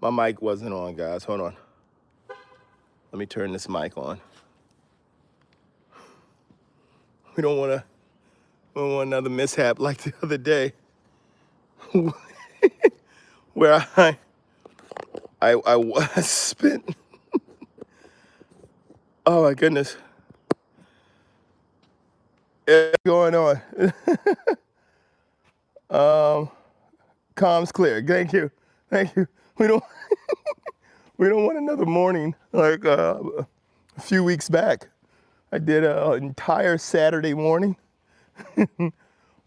My mic wasn't on, guys. Hold on. Let me turn this mic on. We don't want another mishap like the other day where I spent, oh my goodness, what's going on? Comms clear. Thank you. Thank you. We don't want another morning like a few weeks back. I did an entire Saturday morning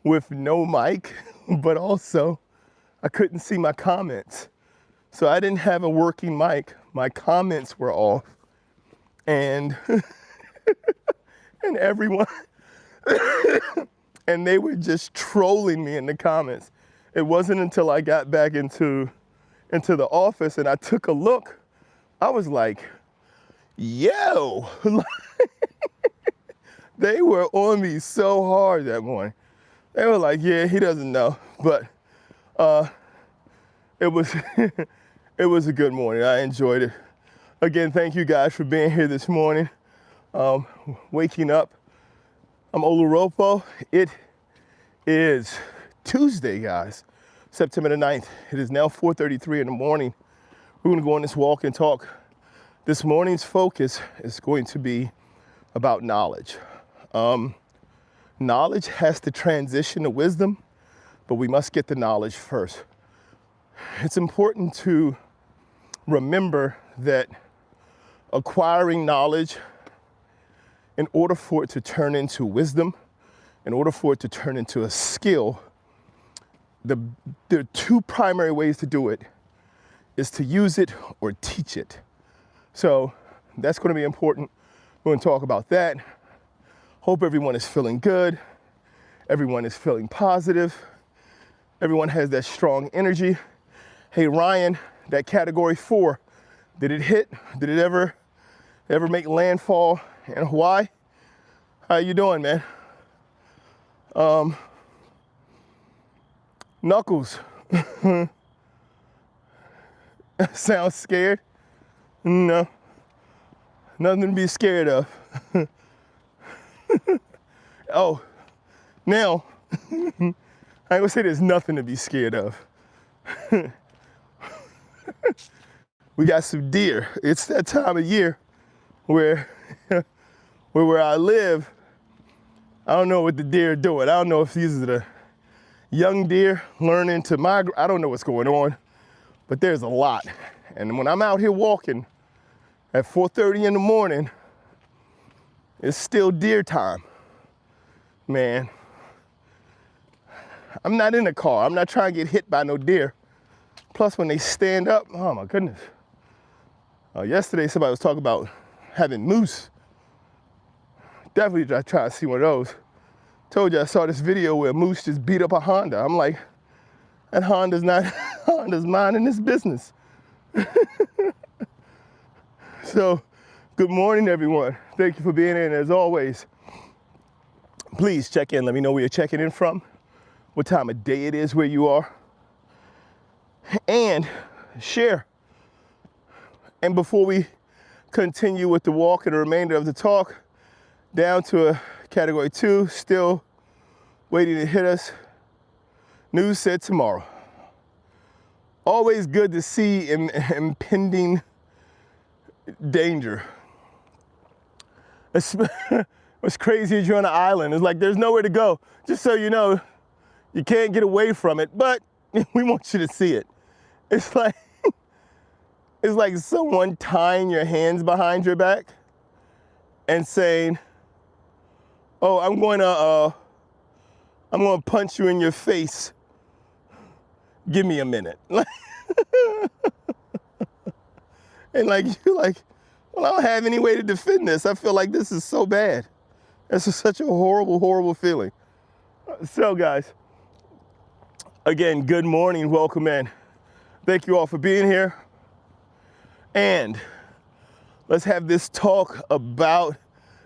with no mic, but also I couldn't see my comments. So I didn't have a working mic. My comments were off. And and everyone and they were just trolling me in the comments. It wasn't until I got back into the office and I took a look, I was like, yo, they were on me so hard that morning. They were like, yeah, he doesn't know, but it was it was a good morning. I enjoyed it. Again, thank you guys for being here this morning. Waking up. I'm Oluropo. It is Tuesday, guys, September the 9th. It is now 4:33 in the morning. We're gonna go on this walk and talk. This morning's focus is going to be about knowledge. Knowledge has to transition to wisdom, but we must get the knowledge first. It's important to remember that acquiring knowledge, in order for it to turn into wisdom, in order for it to turn into a skill, there are two primary ways to do it, is to use it or teach it. So that's going to be important. We're going to talk about that. Hope everyone is feeling good. Everyone is feeling positive. Everyone has that strong energy. Hey, Ryan, that category 4, did it hit? Did it ever make landfall in Hawaii? How you doing, man? Knuckles. Sounds scared? No. Nothing to be scared of. Oh, now, I ain't gonna say there's nothing to be scared of. We got some deer. It's that time of year where I live, I don't know what the deer are doing. I don't know if these are the young deer learning to migrate. I don't know what's going on, but there's a lot. And when I'm out here walking at 4:30 in the morning, it's still deer time. Man, I'm not in the car. I'm not trying to get hit by no deer. Plus, when they stand up, oh my goodness. Yesterday, somebody was talking about having moose. Definitely try to see one of those. Told you I saw this video where a moose just beat up a Honda. I'm like, that Honda's minding this business. So, good morning, everyone. Thank you for being in. As always, please check in. Let me know where you're checking in from, what time of day it is where you are, and share. And before we continue with the walk and the remainder of the talk, down to a category 2, still waiting to hit us. News said tomorrow. Always good to see impending danger. What's crazy is you're on an island. It's like there's nowhere to go. Just so you know, you can't get away from it, but we want you to see it. It's like someone tying your hands behind your back and saying, oh, I'm going to punch you in your face. Give me a minute. And like, you're like, well, I don't have any way to defend this. I feel like this is so bad. This is such a horrible, horrible feeling. So guys, again, good morning, welcome in. Thank you all for being here. And let's have this talk about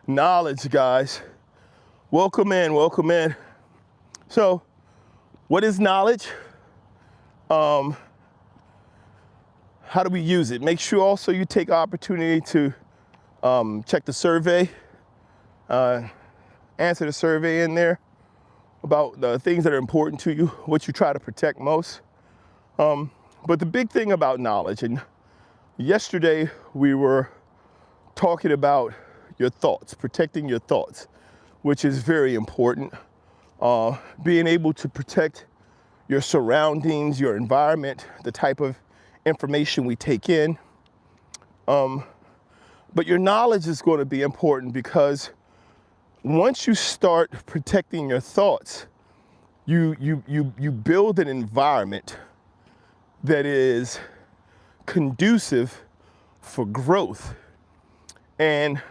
knowledge, guys. Welcome in, welcome in. So, what is knowledge? how do we use it? Make sure also you take opportunity to check the survey, answer the survey in there about the things that are important to you, what you try to protect most. But the big thing about knowledge, and yesterday we were talking about your thoughts, protecting your thoughts, which is very important. Being able to protect your surroundings, your environment, the type of information we take in. But your knowledge is going to be important because once you start protecting your thoughts, you build an environment that is conducive for growth. And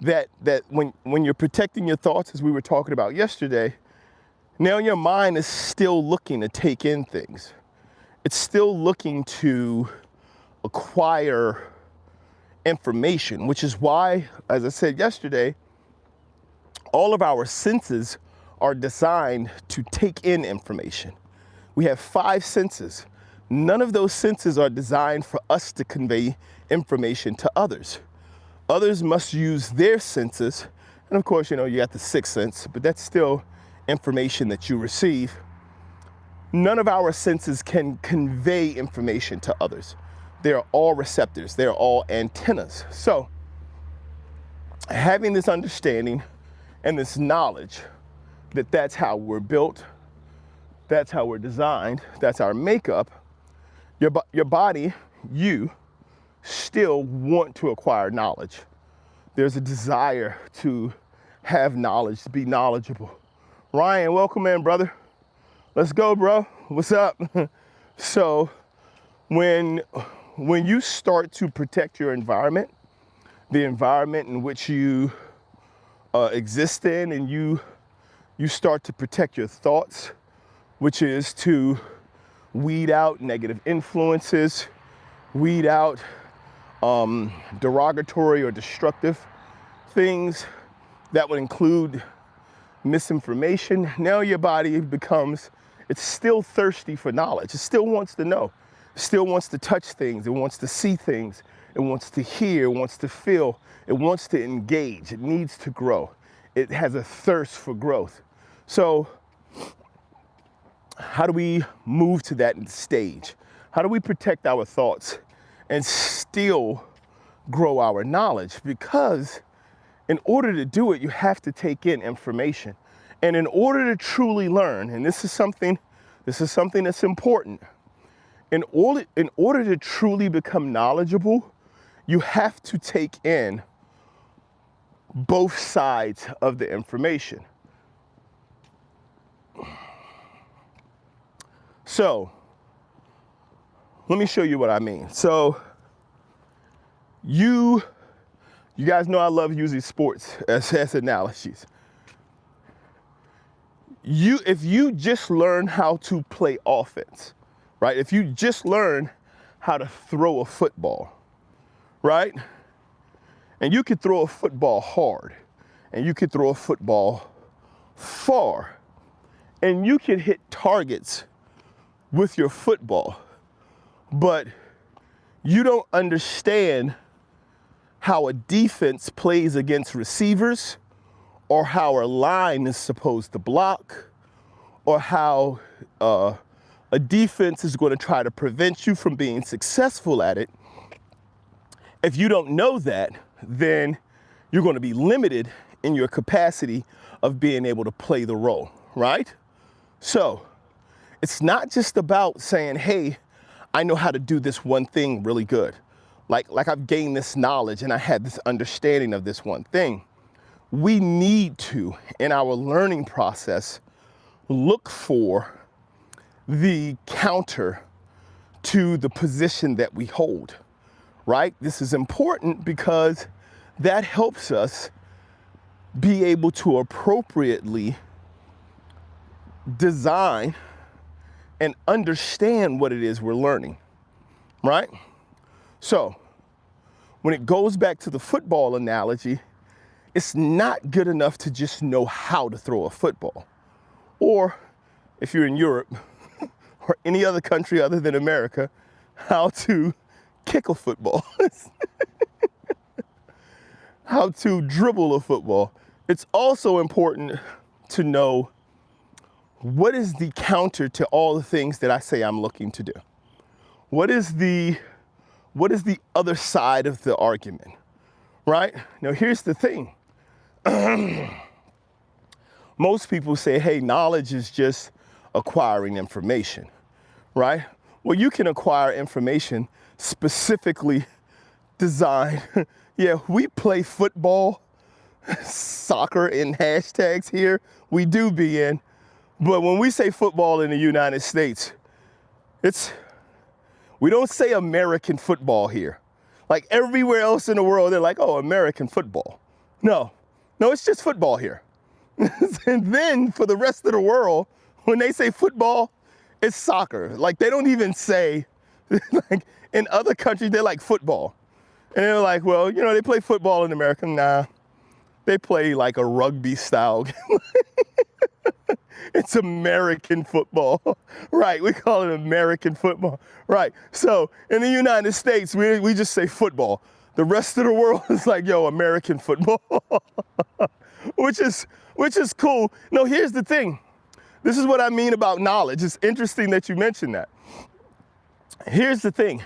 that when you're protecting your thoughts, as we were talking about yesterday, now your mind is still looking to take in things. It's still looking to acquire information, which is why, as I said yesterday, all of our senses are designed to take in information. We have 5 senses. None of those senses are designed for us to convey information to others. Others must use their senses. And of course, you got the 6th sense, but that's still information that you receive. None of our senses can convey information to others. They're all receptors. They're all antennas. So having this understanding and this knowledge that that's how we're built, that's how we're designed, that's our makeup, your body, you still want to acquire knowledge. There's a desire to have knowledge, to be knowledgeable. Ryan, welcome in, brother. Let's go, bro. What's up? So when you start to protect your environment, the environment in which you exist in, and you start to protect your thoughts, which is to weed out negative influences, weed out derogatory or destructive things that would include misinformation. Now your body it's still thirsty for knowledge. It still wants to know. It still wants to touch things. It wants to see things. It wants to hear. It wants to feel. It wants to engage. It needs to grow. It has a thirst for growth. So how do we move to that stage? How do we protect our thoughts and still grow our knowledge? Because in order to do it, you have to take in information. And in order to truly learn, and this is something that's important, in order to truly become knowledgeable, you have to take in both sides of the information. So let me show you what I mean. So you guys know I love using sports as analogies. If you just learn how to play offense, right? If you just learn how to throw a football, right? And you could throw a football hard, and you could throw a football far, and you can hit targets with your football, but you don't understand how a defense plays against receivers, or how a line is supposed to block, or how a defense is going to try to prevent you from being successful at it. If you don't know that, then you're going to be limited in your capacity of being able to play the role, right? So it's not just about saying, hey, I know how to do this one thing really good. Like I've gained this knowledge and I had this understanding of this one thing. We need to, in our learning process, look for the counter to the position that we hold, right? This is important because that helps us be able to appropriately design and understand what it is we're learning, right? So when it goes back to the football analogy, it's not good enough to just know how to throw a football. Or if you're in Europe or any other country other than America, how to kick a football, how to dribble a football. It's also important to know what is the counter to all the things that I say I'm looking to do. What is the other side of the argument, right? Now, here's the thing. Most people say, hey, knowledge is just acquiring information, right? Well, you can acquire information specifically designed. Yeah, we play football, soccer in hashtags here. We do be in. But when we say football in the United States, we don't say American football here. Like everywhere else in the world, they're like, oh, American football. No, it's just football here. And then for the rest of the world, when they say football, it's soccer. Like they don't even say, like in other countries, they're like football. And they're like, well, they play football in America. Nah, they play like a rugby style. It's American football, right? We call it American football, right? So in the United States, we just say football. The rest of the world is like, yo, American football, which is cool. No, here's the thing. This is what I mean about knowledge. It's interesting that you mentioned that. Here's the thing.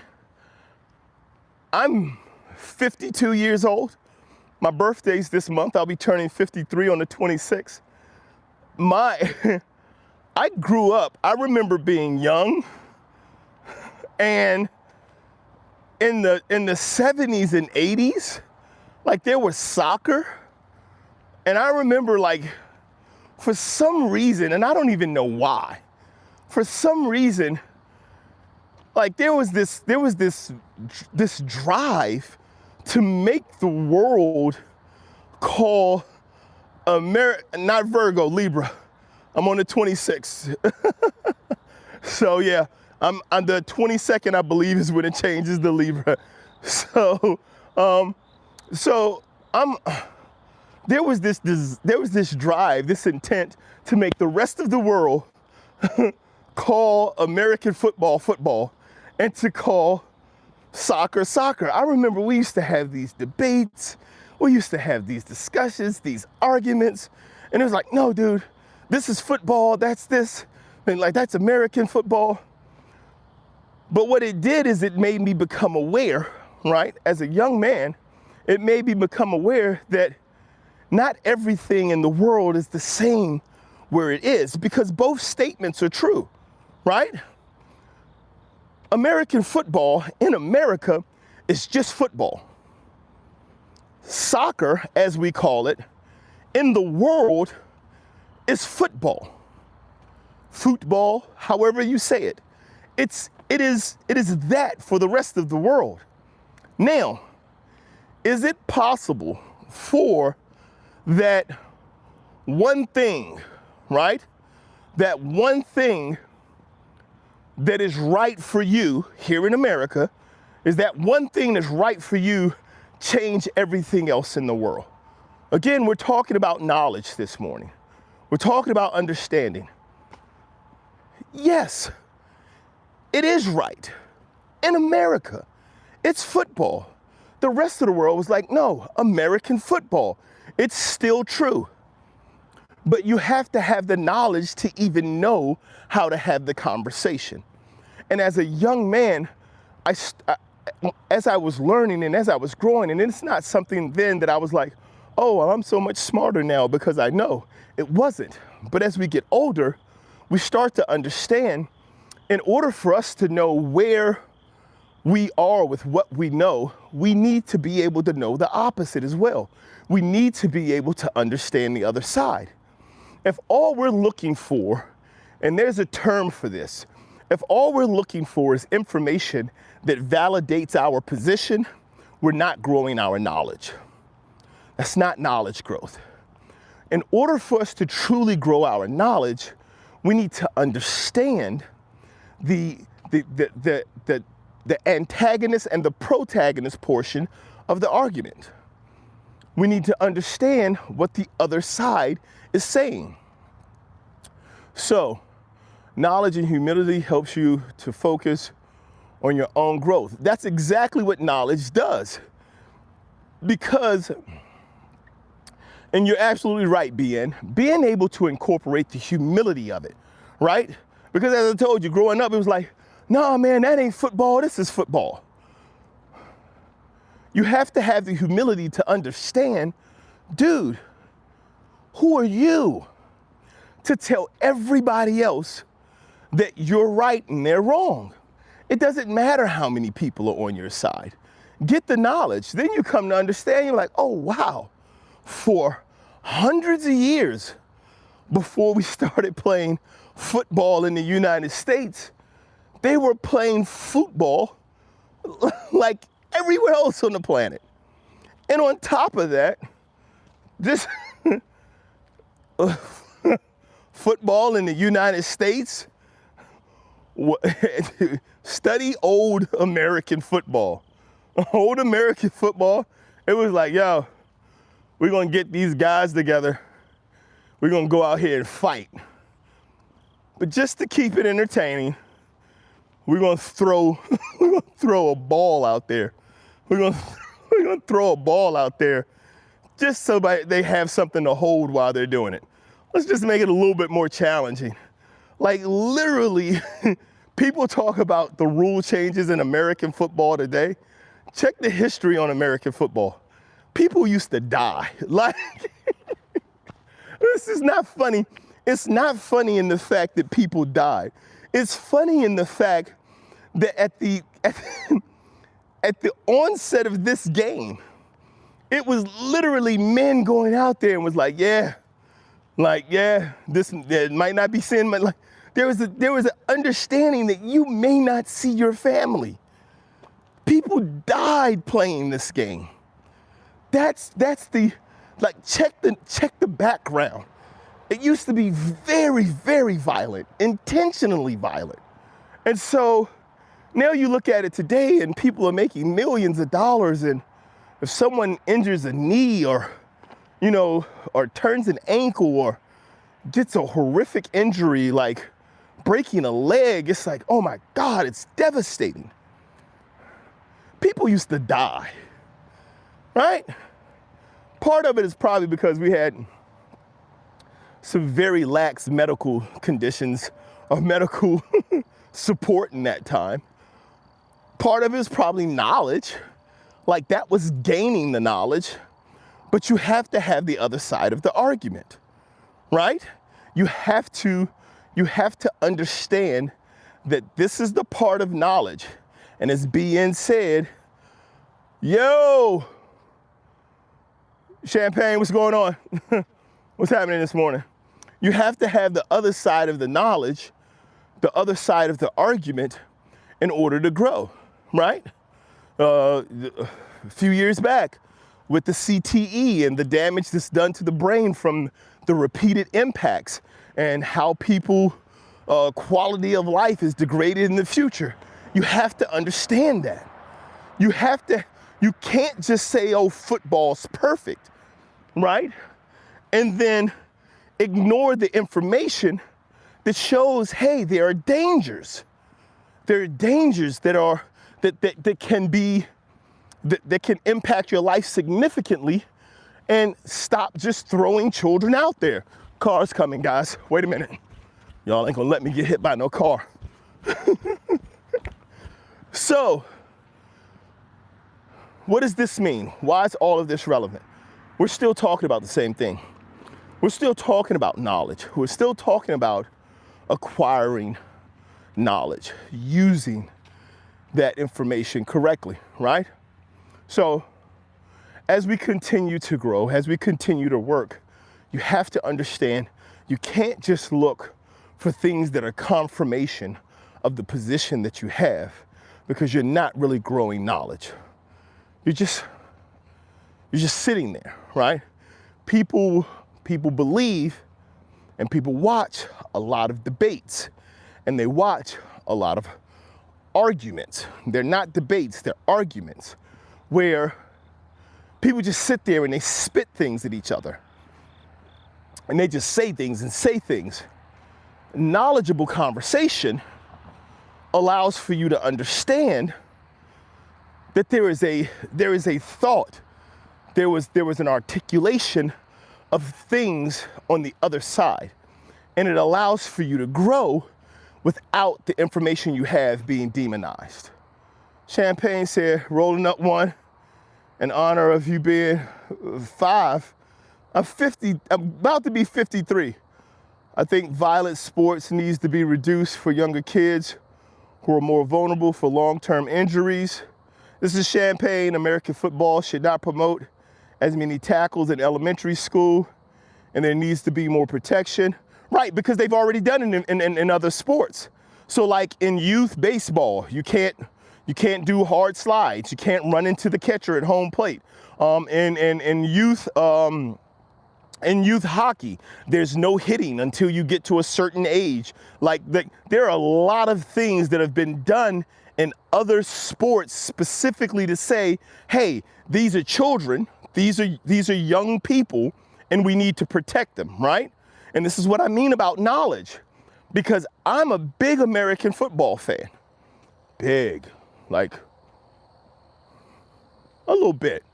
I'm 52 years old. My birthday's this month. I'll be turning 53 on the 26th. I grew up, I remember being young, and in the 70s and 80s, like there was soccer. And I remember like, for some reason, and I don't even know why, for some reason, like there was this drive to make the world call not Virgo, Libra. I'm on the 26th. So yeah, I'm on the 22nd, I believe, is when it changes to Libra. So there was this drive, this intent to make the rest of the world call American football, and to call soccer. I remember we used to have these debates, we used to have these discussions, these arguments, and it was like, no, dude, this is football, that's this, and like that's American football. But what it did is it made me become aware, right? As a young man, it made me become aware that not everything in the world is the same where it is, because both statements are true, right? American football in America is just football. Soccer, as we call it, in the world is football. Football, however you say it. It is that for the rest of the world. Now, is it possible for that one thing, right? That one thing that is right for you here in America, is that one thing that's right for you change everything else in the world? Again, we're talking about knowledge this morning. We're talking about understanding. Yes, it is right. In America, it's football. The rest of the world was like, no, American football. It's still true. But you have to have the knowledge to even know how to have the conversation. And as a young man, as I was learning and as I was growing, and it's not something then that I was like, oh, well, I'm so much smarter now because I know. It wasn't. But as we get older, we start to understand, in order for us to know where we are with what we know, we need to be able to know the opposite as well. We need to be able to understand the other side. If all we're looking for, and there's a term for this, if all we're looking for is information that validates our position, we're not growing our knowledge. That's not knowledge growth. In order for us to truly grow our knowledge, we need to understand the antagonist and the protagonist portion of the argument. We need to understand what the other side is saying. So, knowledge and humility helps you to focus on your own growth. That's exactly what knowledge does. Because, and you're absolutely right, being able to incorporate the humility of it, right? Because as I told you, growing up, it was like, nah, man, that ain't football, this is football. You have to have the humility to understand, dude, who are you to tell everybody else that you're right and they're wrong? It doesn't matter how many people are on your side. Get the knowledge. Then you come to understand, you're like, oh, wow. For hundreds of years before we started playing football in the United States, they were playing football like everywhere else on the planet. And on top of that, this football in the United States, study old American football. Old American football, it was like, yo, we're gonna get these guys together. We're gonna go out here and fight. But just to keep it entertaining, we're gonna throw a ball out there. We're gonna throw a ball out there just so they have something to hold while they're doing it. Let's just make it a little bit more challenging. Like literally, people talk about the rule changes in American football today. Check the history on American football. People used to die. Like, this is not funny. It's not funny in the fact that people died. It's funny in the fact that at the onset of this game, it was literally men going out there and was like, this it might not be sin, but like there was an understanding that you may not see your family. People died playing this game. That's the, like, check the background. It used to be very, very violent, intentionally violent. And so now you look at it today and people are making millions of dollars, and if someone injures a knee or turns an ankle or gets a horrific injury like breaking a leg, it's like, oh my God, it's devastating. People used to die, right? Part of it is probably because we had some very lax medical conditions or medical support in that time. Part of it is probably knowledge, like that was gaining the knowledge, but you have to have the other side of the argument, right? You have to understand that this is the part of knowledge. And as BN said, yo, Champagne, what's going on? What's happening this morning? You have to have the other side of the knowledge, the other side of the argument in order to grow, right? A few years back with the CTE and the damage that's done to the brain from the repeated impacts and how people, quality of life is degraded in the future. You have to understand that. You can't just say, oh, football's perfect, right? And then ignore the information that shows, hey, there are dangers. There are dangers that can impact your life significantly, and stop just throwing children out there. Cars coming, guys. Wait a minute. Y'all ain't gonna let me get hit by no car. So, what does this mean? Why is all of this relevant? We're still talking about the same thing. We're still talking about knowledge. We're still talking about acquiring knowledge, using that information correctly, right? So, as we continue to grow, as we continue to work, you have to understand you can't just look for things that are confirmation of the position that you have, because you're not really growing knowledge. You're just sitting there, right? People believe and people watch a lot of debates, and they watch a lot of arguments. They're not debates, they're arguments where people just sit there and they spit things at each other. And they just say things and say things. Knowledgeable conversation allows for you to understand that there is a thought, there was an articulation of things on the other side. And it allows for you to grow without the information you have being demonized. Champagne said, rolling up one in honor of you being 5. I'm about to be 53. I think violent sports needs to be reduced for younger kids who are more vulnerable for long-term injuries. This is Champagne. American football should not promote as many tackles in elementary school, and there needs to be more protection. Right, because they've already done it in other sports. So like in youth baseball, you can't do hard slides. You can't run into the catcher at home plate. In youth hockey, there's no hitting until you get to a certain age. There are a lot of things that have been done in other sports specifically to say, hey, these are children, these are young people, and we need to protect them, right? And this is what I mean about knowledge, because I'm a big American football fan. Big, like a little bit.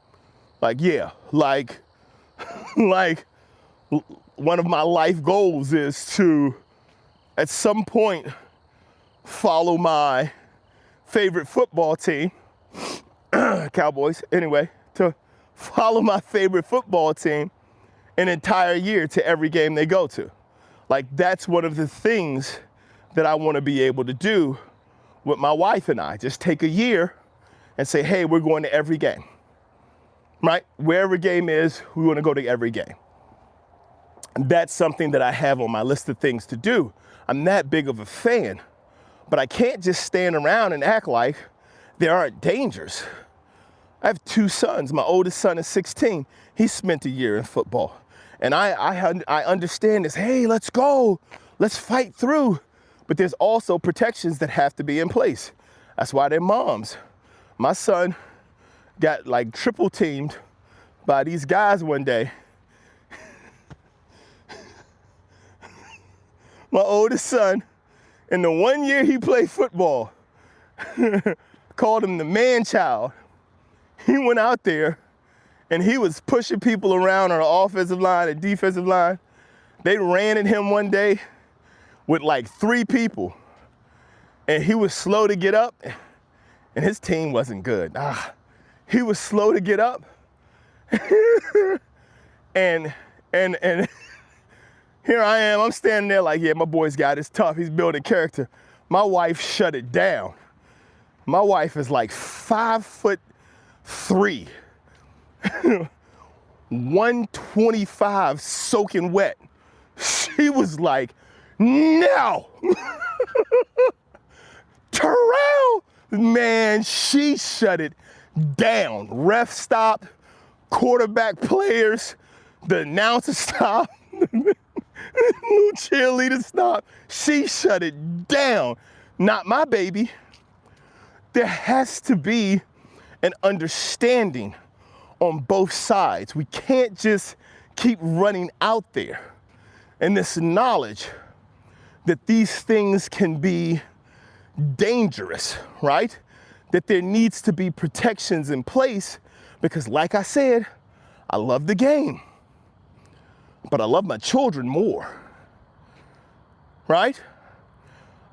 Like one of my life goals is to, at some point, follow my favorite football team, Cowboys, anyway, to follow my favorite football team an entire year to every game they go to. Like, that's one of the things that I want to be able to do with my wife and I. Just take a year and say, hey, we're going to every game, right? Wherever game is, we want to go to every game. And that's something that I have on my list of things to do. I'm that big of a fan, but I can't just stand around and act like there aren't dangers. I have 2 sons. My oldest son is 16. He spent a year in football. And I understand this, hey, let's go, let's fight through. But there's also protections that have to be in place. That's why they're moms. My son got like triple teamed by these guys one day. My oldest son, in the 1 year he played football, called him the man child. He went out there and he was pushing people around on the offensive line and defensive line. They ran at him one day with like 3 people, and he was slow to get up, and his team wasn't good. He was slow to get up, and here I am, I'm standing there like, yeah, my boy's got it, it's tough, he's building character. My wife shut it down. My wife is like 5'3", 125 soaking wet. She was like, no. Terrell, man, she shut it down. Ref stopped, quarterback players, the announcer stopped, new cheerleader stopped. She shut it down. Not my baby. There has to be an understanding on both sides. We can't just keep running out there. And this knowledge that these things can be dangerous, right? That there needs to be protections in place, because like I said, I love the game, but I love my children more, right?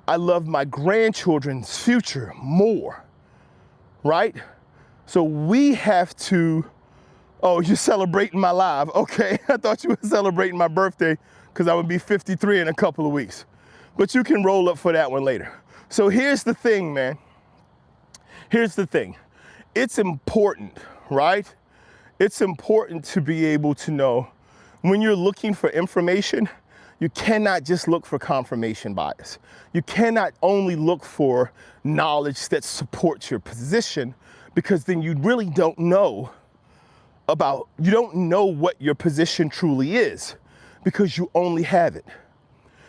I love my grandchildren's future more, right? So we have to, oh, you're celebrating my life. Okay, I thought you were celebrating my birthday because I would be 53 in a couple of weeks. But you can roll up for that one later. So here's the thing, man. Here's the thing. It's important, right? It's important to be able to know when you're looking for information, you cannot just look for confirmation bias. You cannot only look for knowledge that supports your position, because then you really don't know you don't know what your position truly is, because you only have it.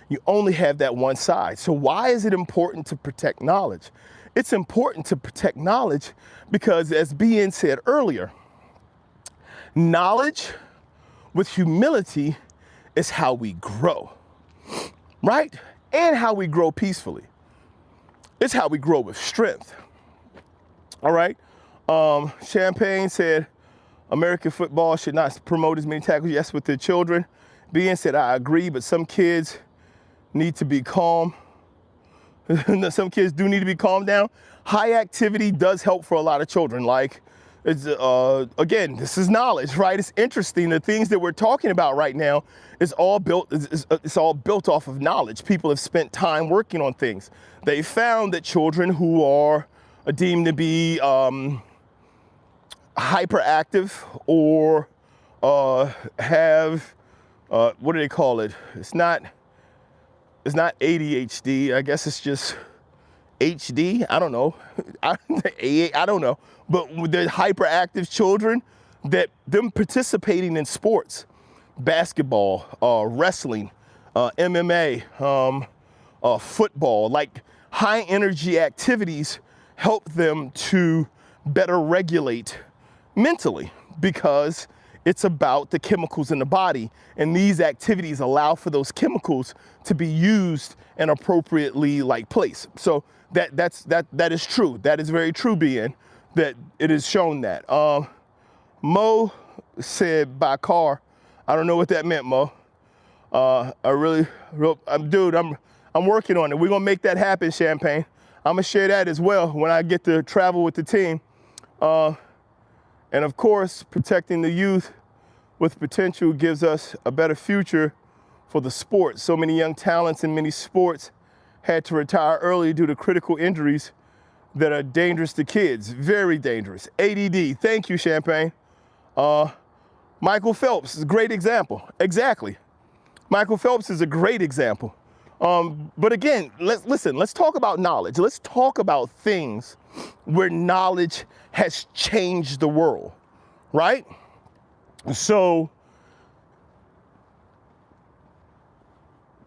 You only have that one side. So why is it important to protect knowledge? It's important to protect knowledge because, as BN said earlier, knowledge with humility is how we grow, right? And how we grow peacefully. It's how we grow with strength. All right. Champagne said American football should not promote as many tackles, yes, with their children. Bien said, I agree, but some kids need to be calm. Some kids do need to be calmed down. High activity does help for a lot of children. Like, it's, again, this is knowledge, right? It's interesting. The things that we're talking about right now is all built. It's all built off of knowledge. People have spent time working on things. They found that children who are deemed to be hyperactive or have what do they call it? It's not ADHD. I guess it's just HD. I don't know. I don't know. But with the hyperactive children, that them participating in sports, basketball, wrestling, MMA, football, like high energy activities help them to better regulate mentally, because it's about the chemicals in the body, and these activities allow for those chemicals to be used and appropriately like placed. So that is true. That is very true, being that it is shown that. Mo said by car. I don't know what that meant, Mo. Dude, I'm working on it. We're gonna make that happen, Champagne. I'm gonna share that as well when I get to travel with the team. And of course, protecting the youth with potential gives us a better future for the sport. So many young talents in many sports had to retire early due to critical injuries that are dangerous to kids, very dangerous. ADD, thank you, Champagne. Michael Phelps is a great example. Exactly. Michael Phelps is a great example. But again, let's talk about knowledge. Let's talk about things where knowledge has changed the world, right? So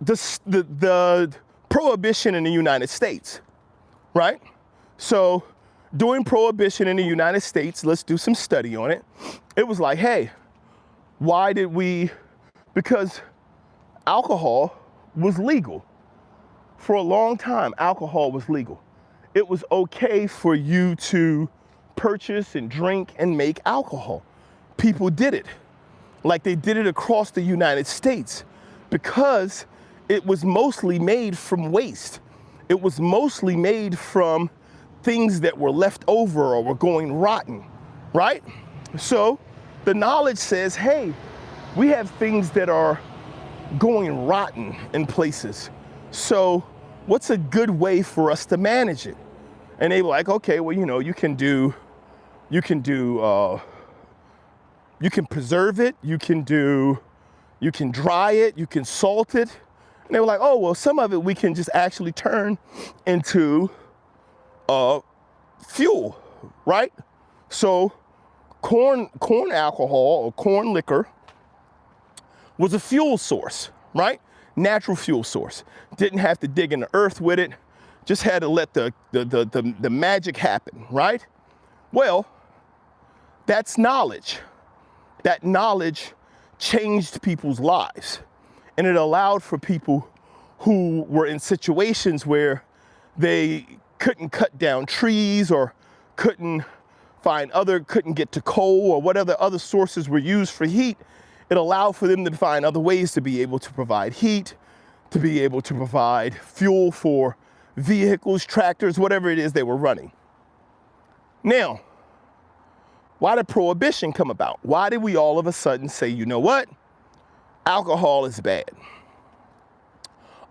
the prohibition in the United States, right? So during prohibition in the United States, let's do some study on it. It was like, hey, why did we, because alcohol was legal. For a long time, alcohol was legal. It was okay for you to purchase and drink and make alcohol. People did it. Like they did it across the United States because it was mostly made from waste. It was mostly made from things that were left over or were going rotten, right? So the knowledge says, hey, we have things that are going rotten in places. So what's a good way for us to manage it? And they were like, okay, well, you know, you can preserve it, you can dry it, you can salt it. And they were like, oh, well, some of it we can just actually turn into fuel, right? So corn alcohol or corn liquor was a fuel source, right? Natural fuel source. Didn't have to dig in the earth with it. Just had to let the magic happen, right? Well, that's knowledge. That knowledge changed people's lives. And it allowed for people who were in situations where they couldn't cut down trees or couldn't get to coal or whatever other sources were used for heat. It allowed for them to find other ways to be able to provide heat, to be able to provide fuel for vehicles, tractors, whatever it is they were running. Now, why did prohibition come about? Why did we all of a sudden say, you know what? Alcohol is bad.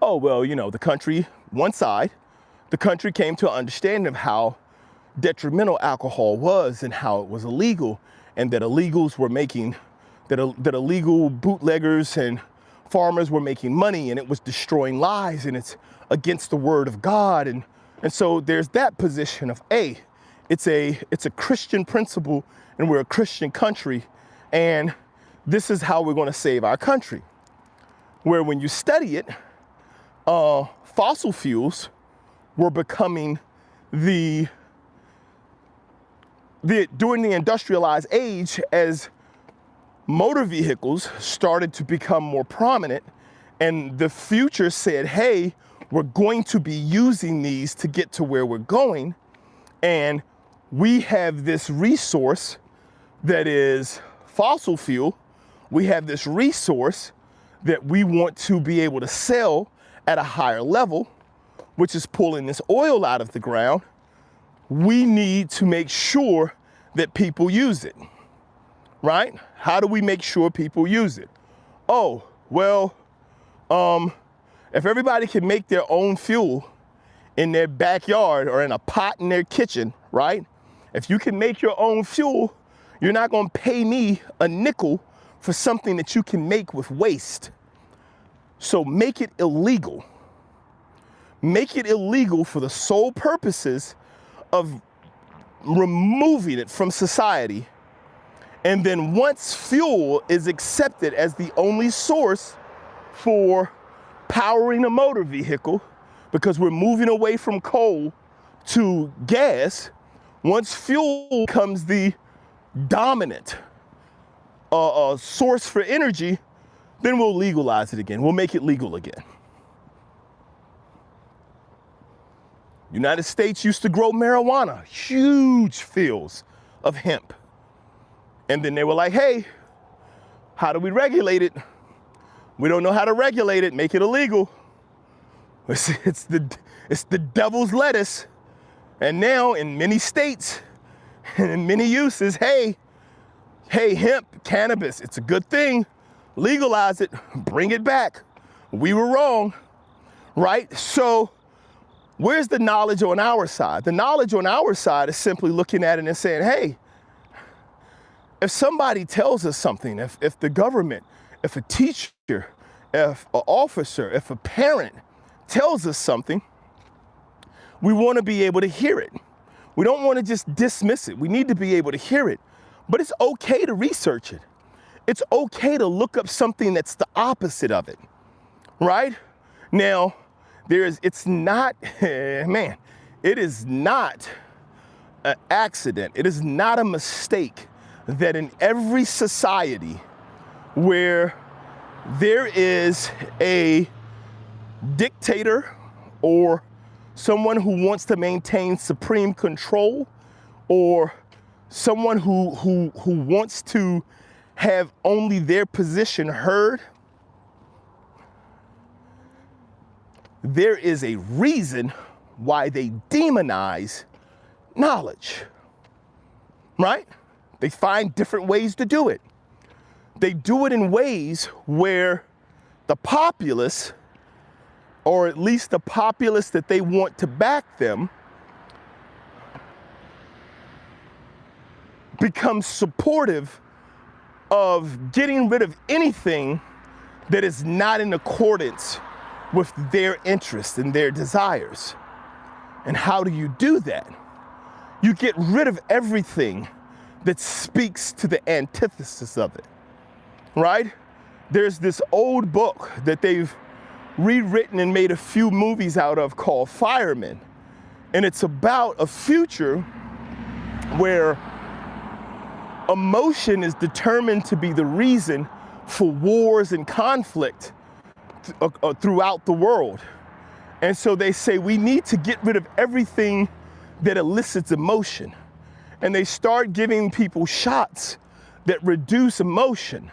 Oh, well, you know, the country came to an understanding of how detrimental alcohol was and how it was illegal, and that illegals were making, that illegal bootleggers and farmers were making money, and it was destroying lives, and it's against the word of God. And so there's that position of, it's a Christian principle, and we're a Christian country, and this is how we're going to save our country. Where when you study it, fossil fuels were becoming during the industrialized age, as motor vehicles started to become more prominent, and the future said, hey, we're going to be using these to get to where we're going. And we have this resource that is fossil fuel. We have this resource that we want to be able to sell at a higher level, which is pulling this oil out of the ground. We need to make sure that people use it, right? How do we make sure people use it? Oh, well, if everybody can make their own fuel in their backyard or in a pot in their kitchen, right? If you can make your own fuel, you're not gonna pay me a nickel for something that you can make with waste. So make it illegal. Make it illegal for the sole purposes of removing it from society. And then once fuel is accepted as the only source for powering a motor vehicle, because we're moving away from coal to gas, once fuel becomes the dominant source for energy, then we'll legalize it again. We'll make it legal again. United States used to grow marijuana, huge fields of hemp. And then they were like, hey, how do we regulate it? We don't know how to regulate it, make it illegal. It's the devil's lettuce. And now in many states and in many uses, hey, hemp, cannabis, it's a good thing. Legalize it, bring it back. We were wrong, right? So where's the knowledge on our side? The knowledge on our side is simply looking at it and saying, hey, if somebody tells us something, if the government, if a teacher, if an officer, if a parent tells us something, we want to be able to hear it. We don't want to just dismiss it. We need to be able to hear it. But it's okay to research it. It's okay to look up something that's the opposite of it, right? Now, it's not, man, it is not an accident. It is not a mistake that in every society where there is a dictator or someone who wants to maintain supreme control, or someone who wants to have only their position heard, there is a reason why they demonize knowledge, right? They find different ways to do it. They do it in ways where the populace, or at least the populace that they want to back them, becomes supportive of getting rid of anything that is not in accordance with their interests and their desires. And how do you do that? You get rid of everything that speaks to the antithesis of it, right? There's this old book that they've rewritten and made a few movies out of called Firemen. And it's about a future where emotion is determined to be the reason for wars and conflict throughout the world. And so they say we need to get rid of everything that elicits emotion. And they start giving people shots that reduce emotion.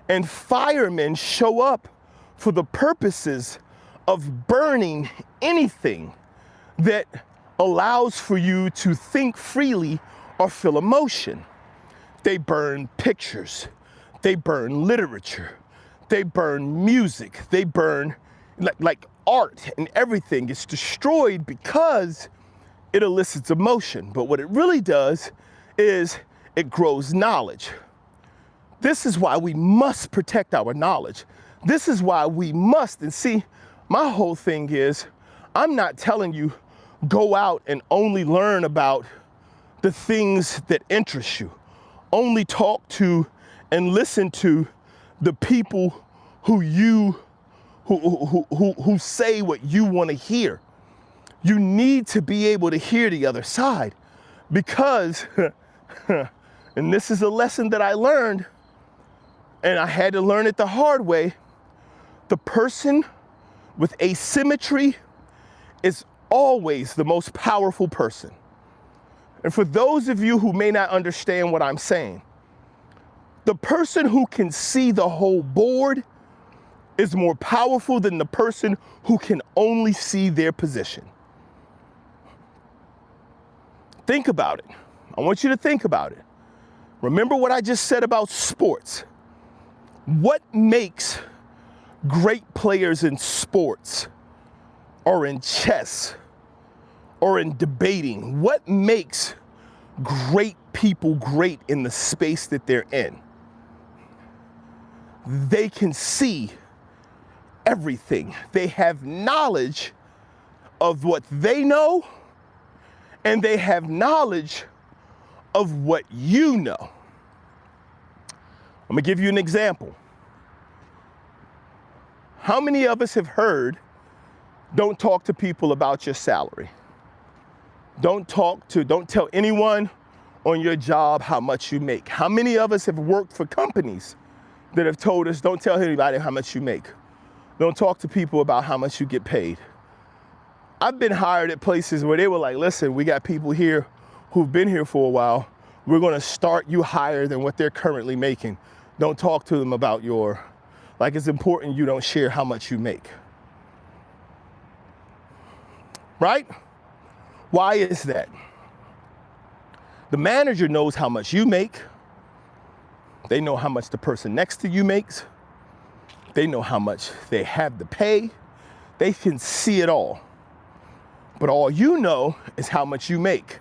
And firemen show up for the purposes of burning anything that allows for you to think freely or feel emotion. They burn pictures, they burn literature, they burn music, they burn like art, and everything gets destroyed because it elicits emotion. But what it really does is it grows knowledge. This is why we must protect our knowledge. This is why we must, and see, my whole thing is, I'm not telling you go out and only learn about the things that interest you. Only talk to and listen to the people who say what you want to hear. You need to be able to hear the other side, because, and this is a lesson that I learned, and I had to learn it the hard way, the person with asymmetry is always the most powerful person. And for those of you who may not understand what I'm saying, the person who can see the whole board is more powerful than the person who can only see their position. Think about it. I want you to think about it. Remember what I just said about sports. What makes great players in sports or in chess or in debating? What makes great people great in the space that they're in? They can see everything. They have knowledge of what they know, and they have knowledge of what you know. I'm gonna give you an example. How many of us have heard, don't talk to people about your salary? Don't tell anyone on your job how much you make. How many of us have worked for companies that have told us, don't tell anybody how much you make? Don't talk to people about how much you get paid. I've been hired at places where they were like, listen, we got people here who've been here for a while. We're gonna start you higher than what they're currently making. Don't talk to them about it's important you don't share how much you make. Right? Why is that? The manager knows how much you make. They know how much the person next to you makes. They know how much they have to pay. They can see it all. But all you know is how much you make.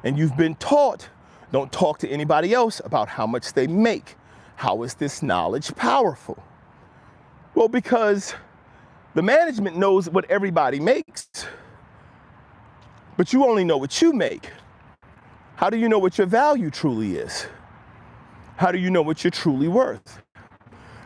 And you've been taught, don't talk to anybody else about how much they make. How is this knowledge powerful? Well, because the management knows what everybody makes, but you only know what you make. How do you know what your value truly is? How do you know what you're truly worth?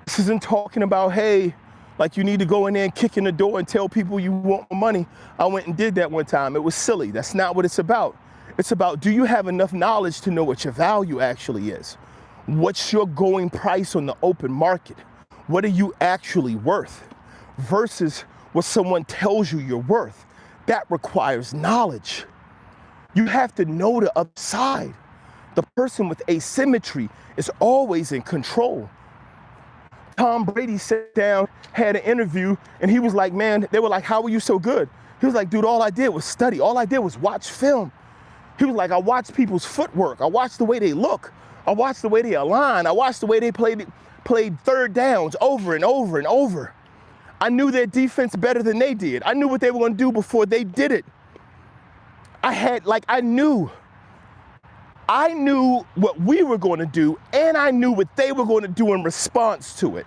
This isn't talking about, hey, like you need to go in there and kick in the door and tell people you want money. I went and did that one time. It was silly. That's not what it's about. It's about, do you have enough knowledge to know what your value actually is? What's your going price on the open market? What are you actually worth versus what someone tells you you're worth? That requires knowledge. You have to know the other side. The person with asymmetry is always in control. Tom Brady sat down, had an interview, and he was like, man, they were like, how were you so good? He was like, dude, all I did was study. All I did was watch film. He was like, I watched people's footwork. I watched the way they look. I watched the way they align. I watched the way they played third downs over and over and over. I knew their defense better than they did. I knew what they were going to do before they did it. I knew what we were going to do, and I knew what they were going to do in response to it.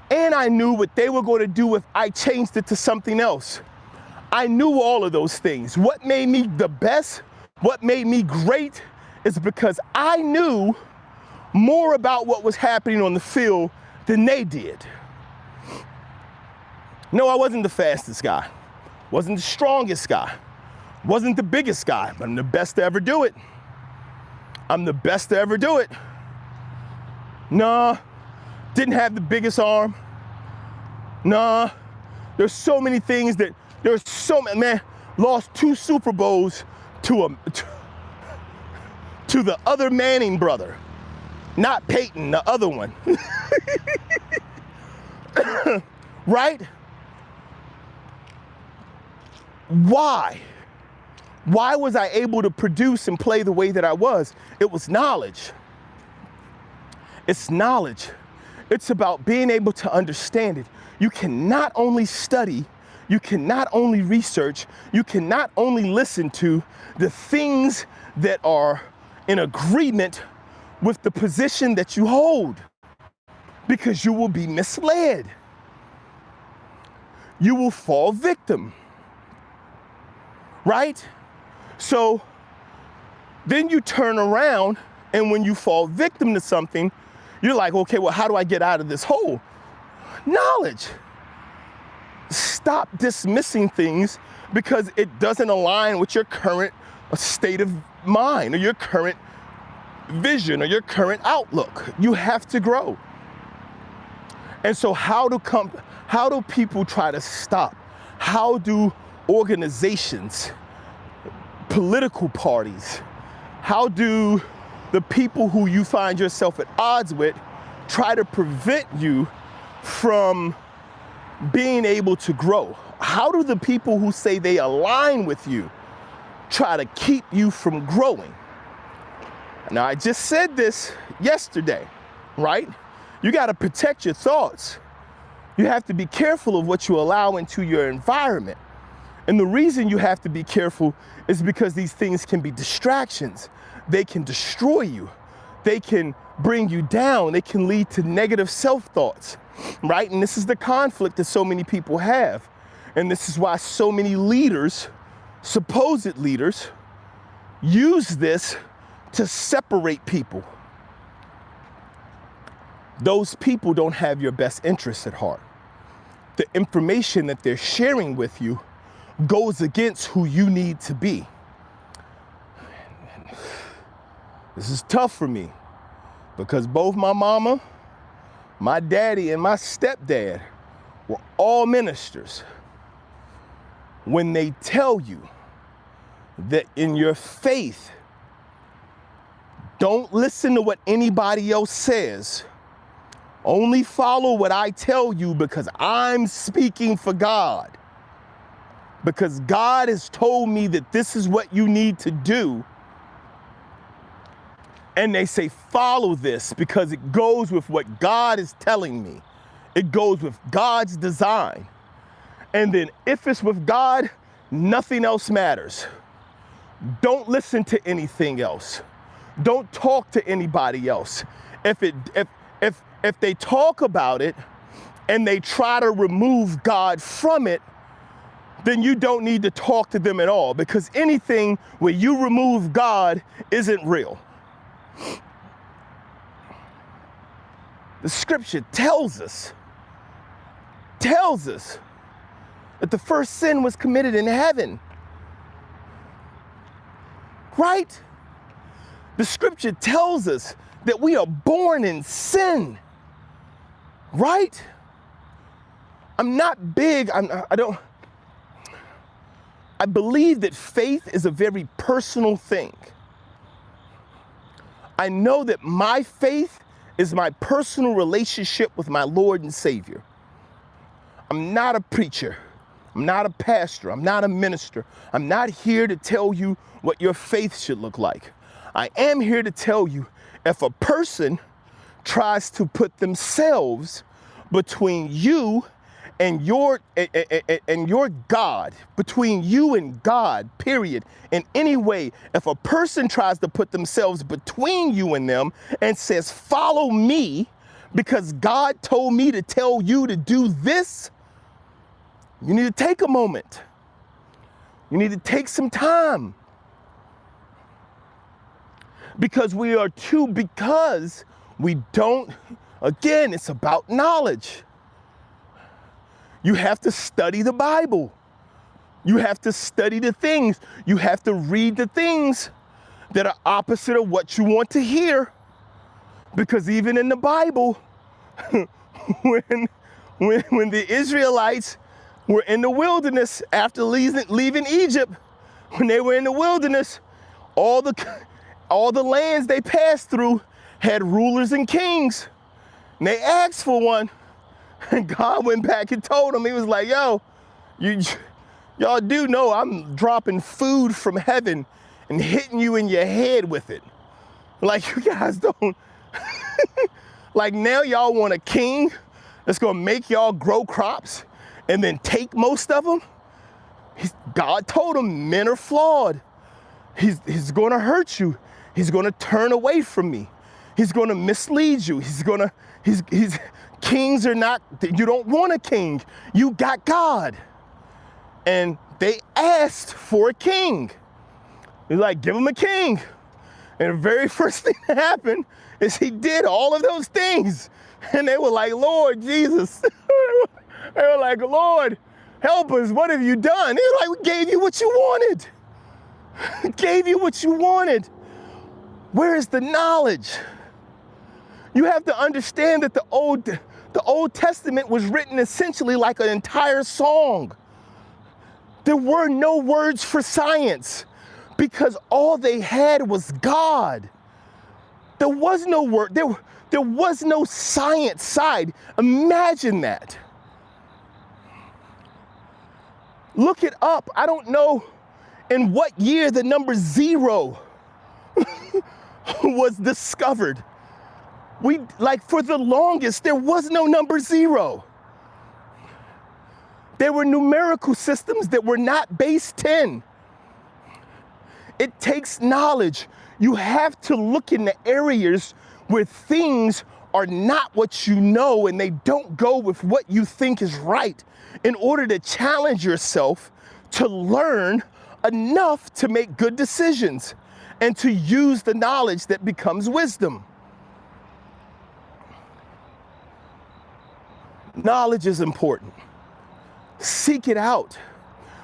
And I knew what they were going to do if I changed it to something else. I knew all of those things. What made me the best, what made me great, is because I knew more about what was happening on the field than they did. No, I wasn't the fastest guy, wasn't the strongest guy, wasn't the biggest guy, but I'm the best to ever do it. I'm the best to ever do it. Nah, didn't have the biggest arm. Nah, there's so many things man, lost 2 Super Bowls to the other Manning brother. Not Peyton, the other one. Right? Why? Why was I able to produce and play the way that I was? It was knowledge. It's knowledge. It's about being able to understand it. You can not only study, you can not only research, you can not only listen to the things that are in agreement with the position that you hold, because you will be misled. You will fall victim. Right? So then you turn around, and when you fall victim to something, you're like, okay, well, how do I get out of this hole? Knowledge. Stop dismissing things because it doesn't align with your current state of mind or your current vision or your current outlook. You have to grow. And so how do people try to stop? How do organizations, political parties? How do the people who you find yourself at odds with try to prevent you from being able to grow? How do the people who say they align with you try to keep you from growing? Now, I just said this yesterday, right? You got to protect your thoughts. You have to be careful of what you allow into your environment. And the reason you have to be careful is because these things can be distractions. They can destroy you. They can bring you down. They can lead to negative self-thoughts, right? And this is the conflict that so many people have. And this is why so many leaders, supposed leaders, use this to separate people. Those people don't have your best interests at heart. The information that they're sharing with you goes against who you need to be. This is tough for me because both my mama, my daddy, and my stepdad were all ministers. When they tell you that in your faith, don't listen to what anybody else says, only follow what I tell you because I'm speaking for God. Because God has told me that this is what you need to do. And they say, follow this because it goes with what God is telling me. It goes with God's design. And then if it's with God, nothing else matters. Don't listen to anything else. Don't talk to anybody else. If they talk about it and they try to remove God from it, then you don't need to talk to them at all, because anything where you remove God isn't real. The scripture tells us that the first sin was committed in heaven. Right? The scripture tells us that we are born in sin. Right? I'm not big, I believe that faith is a very personal thing. I know that my faith is my personal relationship with my Lord and Savior. I'm not a preacher. I'm not a pastor. I'm not a minister. I'm not here to tell you what your faith should look like. I am here to tell you, if a person tries to put themselves between you and your God, between you and God, period, in any way, if a person tries to put themselves between you and them and says, follow me because God told me to tell you to do this, you need to take a moment. You need to take some time. Because we don't, again, it's about knowledge. You have to study the Bible. You have to study the things. You have to read the things that are opposite of what you want to hear. Because even in the Bible, when the Israelites were in the wilderness after leaving Egypt, when they were in the wilderness, all the lands they passed through had rulers and kings. And they asked for one. And God went back and told them, he was like, yo, y'all do know I'm dropping food from heaven and hitting you in your head with it. Like, you guys don't, like, now y'all want a king that's gonna make y'all grow crops and then take most of them? God told them, men are flawed. He's gonna hurt you. He's gonna turn away from me. He's gonna mislead you. Kings are not, you don't want a king. You got God. And they asked for a king. He's like, give him a king. And the very first thing that happened is he did all of those things. And they were like, Lord Jesus. They were like, Lord, help us. What have you done? They were like, we gave you what you wanted. Gave you what you wanted. Where is the knowledge? You have to understand that the Old Testament was written essentially like an entire song. There were no words for science because all they had was God. There was no word, there was no science side. Imagine that. Look it up. I don't know in what year the number 0 was discovered. For the longest, there was no number 0. There were numerical systems that were not base 10. It takes knowledge. You have to look in the areas where things are not what you know and they don't go with what you think is right in order to challenge yourself to learn enough to make good decisions and to use the knowledge that becomes wisdom. Knowledge is important. Seek it out.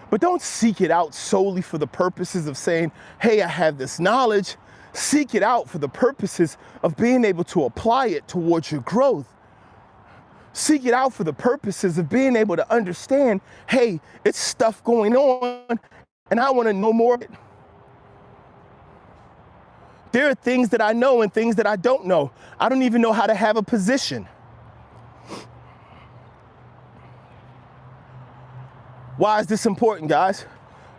But don't seek it out solely for the purposes of saying, hey, I have this knowledge. Seek it out for the purposes of being able to apply it towards your growth. Seek it out for the purposes of being able to understand, hey, it's stuff going on and I want to know more of it. There are things that I know and things that I don't know. I don't even know how to have a position. Why is this important, guys?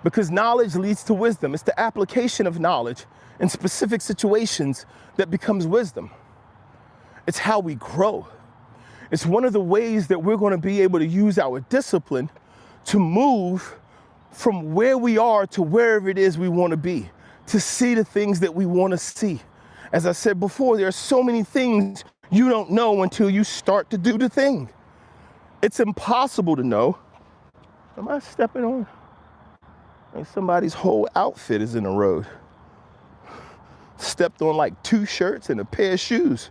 Because knowledge leads to wisdom. It's the application of knowledge in specific situations that becomes wisdom. It's how we grow. It's one of the ways that we're going to be able to use our discipline to move from where we are to wherever it is we want to be, to see the things that we want to see. As I said before, there are so many things you don't know until you start to do the thing. It's impossible to know. Am I stepping on? Like somebody's whole outfit is in the road. Stepped on like 2 shirts and a pair of shoes.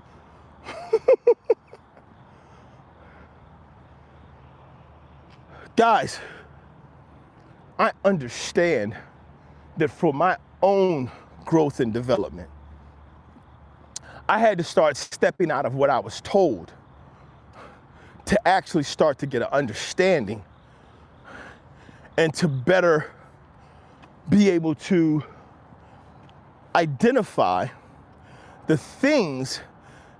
Guys, I understand that for my own growth and development, I had to start stepping out of what I was told to actually start to get an understanding and to better be able to identify the things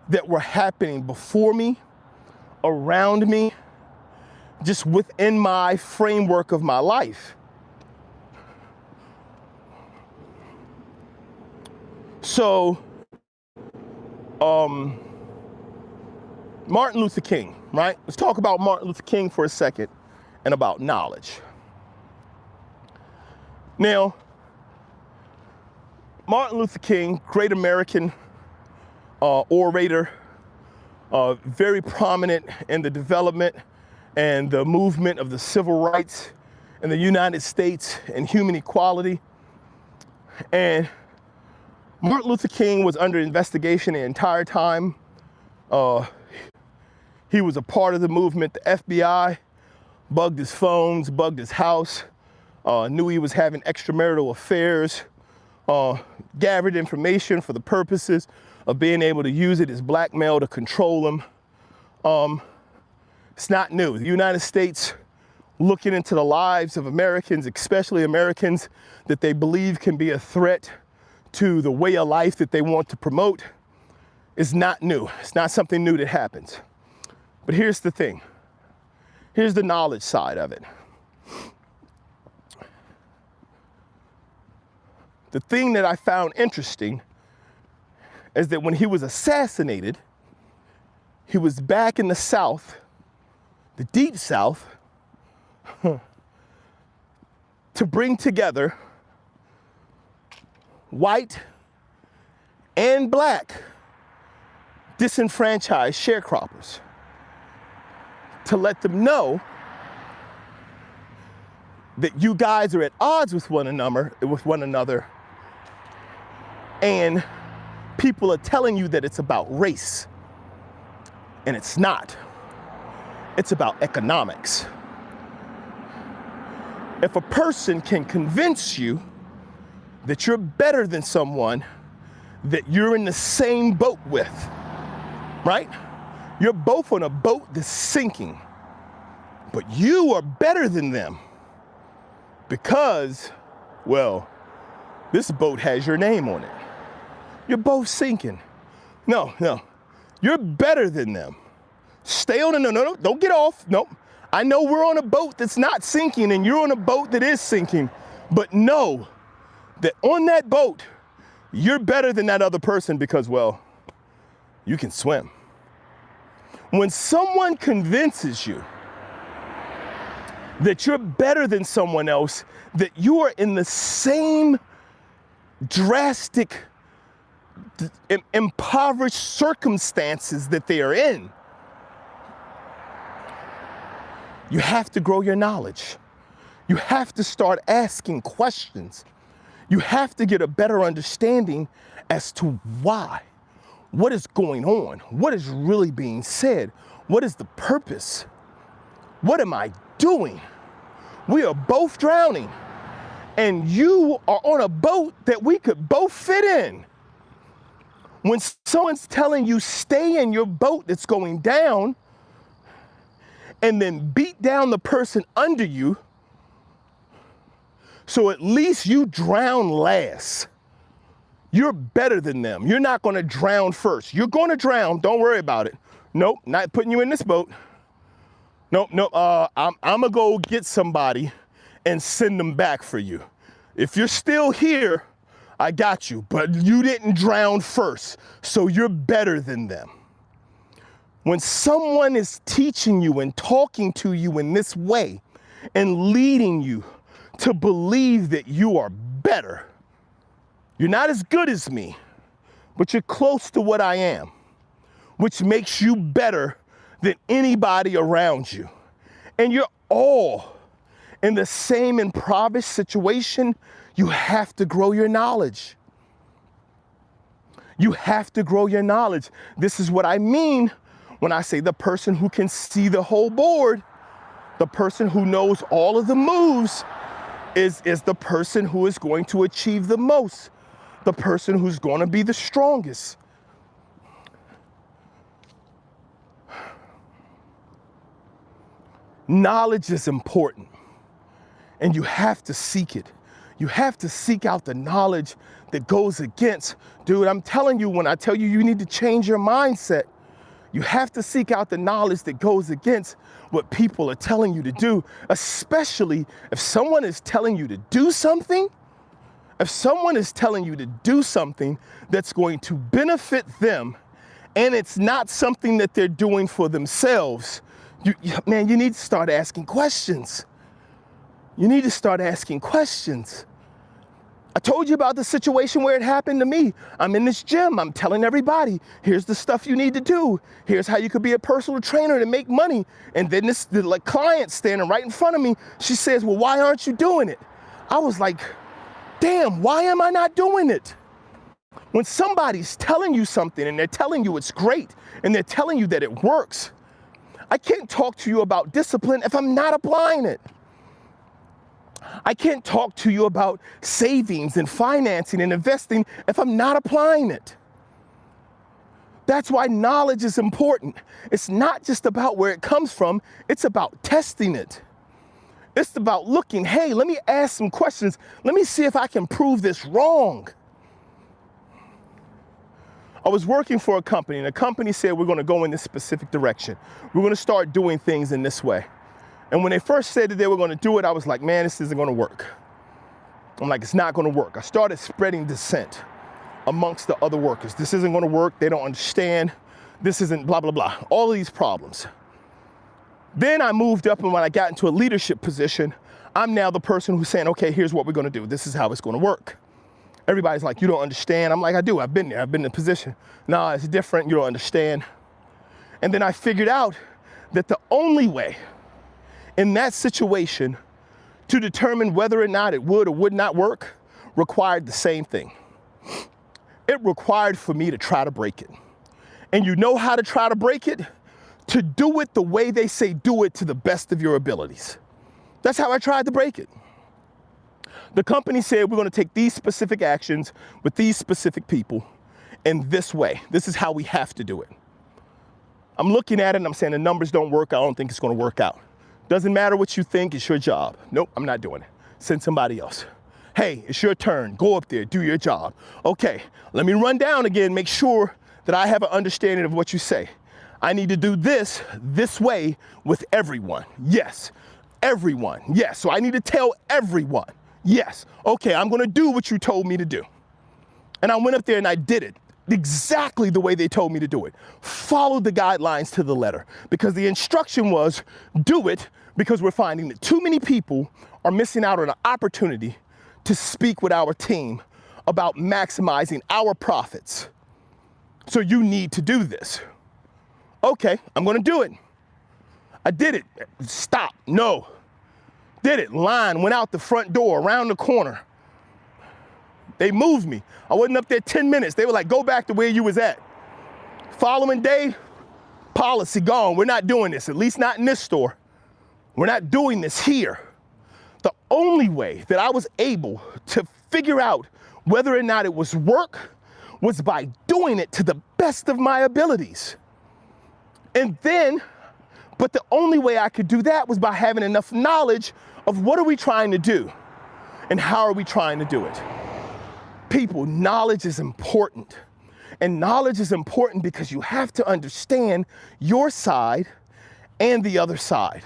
that were happening before me, around me, just within my framework of my life. So, Martin Luther King, right? Let's talk about Martin Luther King for a second and about knowledge. Now, Martin Luther King, great American orator, very prominent in the development and the movement of the civil rights in the United States and human equality. And Martin Luther King was under investigation the entire time. He was a part of the movement. The FBI bugged his phones, bugged his house, knew he was having extramarital affairs, gathered information for the purposes of being able to use it as blackmail to control him. It's not new. The United States looking into the lives of Americans, especially Americans that they believe can be a threat to the way of life that they want to promote, is not new. It's not something new that happens. But here's the thing. Here's the knowledge side of it. The thing that I found interesting is that when he was assassinated, he was back in the South, the deep South, to bring together white and black disenfranchised sharecroppers to let them know that you guys are at odds with one another, and people are telling you that it's about race, and it's not. It's about economics. If a person can convince you that you're better than someone that you're in the same boat with, right? You're both on a boat that's sinking, but you are better than them because, well, this boat has your name on it. You're both sinking. No, you're better than them. Stay on it. No, don't get off. Nope. I know we're on a boat that's not sinking and you're on a boat that is sinking, but know that on that boat, you're better than that other person because, well, you can swim. When someone convinces you that you're better than someone else, that you are in the same drastic, impoverished circumstances that they are in, you have to grow your knowledge. You have to start asking questions. You have to get a better understanding as to why. What is going on? What is really being said? What is the purpose? What am I doing? We are both drowning, and you are on a boat that we could both fit in. When someone's telling you stay in your boat that's going down and then beat down the person under you, so at least you drown last. You're better than them. You're not going to drown first. You're going to drown. Don't worry about it. Nope, not putting you in this boat. Nope. I'm going to go get somebody and send them back for you. If you're still here, I got you. But you didn't drown first, so you're better than them. When someone is teaching you and talking to you in this way and leading you to believe that you are better, you're not as good as me, but you're close to what I am, which makes you better than anybody around you. And you're all in the same impoverished situation. You have to grow your knowledge. You have to grow your knowledge. This is what I mean when I say the person who can see the whole board, the person who knows all of the moves is the person who is going to achieve the most, the person who's going to be the strongest. Knowledge is important, and you have to seek it. You have to seek out the knowledge that goes against, dude, I'm telling you, when I tell you you need to change your mindset, you have to seek out the knowledge that goes against what people are telling you to do, especially if someone is telling you to do something. If someone is telling you to do something that's going to benefit them, and it's not something that they're doing for themselves, man, you need to start asking questions. You need to start asking questions. I told you about the situation where it happened to me. I'm in this gym. I'm telling everybody, here's the stuff you need to do. Here's how you could be a personal trainer to make money. And then the client standing right in front of me, she says, well, why aren't you doing it? I was like, damn, why am I not doing it? When somebody's telling you something and they're telling you it's great and they're telling you that it works, I can't talk to you about discipline if I'm not applying it. I can't talk to you about savings and financing and investing if I'm not applying it. That's why knowledge is important. It's not just about where it comes from, it's about testing it. It's about looking, hey, let me ask some questions. Let me see if I can prove this wrong. I was working for a company, and the company said we're going to go in this specific direction. We're going to start doing things in this way. And when they first said that they were going to do it, I was like, man, this isn't going to work. I'm like, it's not going to work. I started spreading dissent amongst the other workers. This isn't going to work. They don't understand. This isn't blah, blah, blah. All of these problems. Then I moved up, and when I got into a leadership position, I'm now the person who's saying, okay, here's what we're going to do. This is how it's going to work. Everybody's like, you don't understand. I'm like, I do. I've been there. I've been in a position. No, it's different. You don't understand. And then I figured out that the only way in that situation to determine whether or not it would or would not work required the same thing. It required for me to try to break it. And you know how to try to break it? To do it the way they say do it to the best of your abilities. That's how I tried to break it. The company said we're going to take these specific actions with these specific people in this way. This is how we have to do it. I'm looking at it and I'm saying the numbers don't work. I don't think it's going to work out. Doesn't matter what you think, it's your job. Nope, I'm not doing it. send somebody else. Hey, it's your turn. Go up there, do your job. Okay, let me run down again, make sure that I have an understanding of what you say. I need to do this way with everyone. Yes, everyone. Yes, so I need to tell everyone. Yes, okay, I'm gonna do what you told me to do. And I went up there and I did it exactly the way they told me to do it. Followed the guidelines to the letter, because the instruction was do it, because we're finding that too many people are missing out on an opportunity to speak with our team about maximizing our profits. So you need to do this. Okay, I'm gonna do it. I did it. Stop, no. Did it, line, went out the front door, around the corner. They moved me. I wasn't up there 10 minutes. They were like, go back to where you was at. Following day, policy gone. We're not doing this, at least not in this store. We're not doing this here. The only way that I was able to figure out whether or not it was work was by doing it to the best of my abilities. And then, but the only way I could do that was by having enough knowledge of what are we trying to do and how are we trying to do it. People, knowledge is important. And knowledge is important because you have to understand your side and the other side.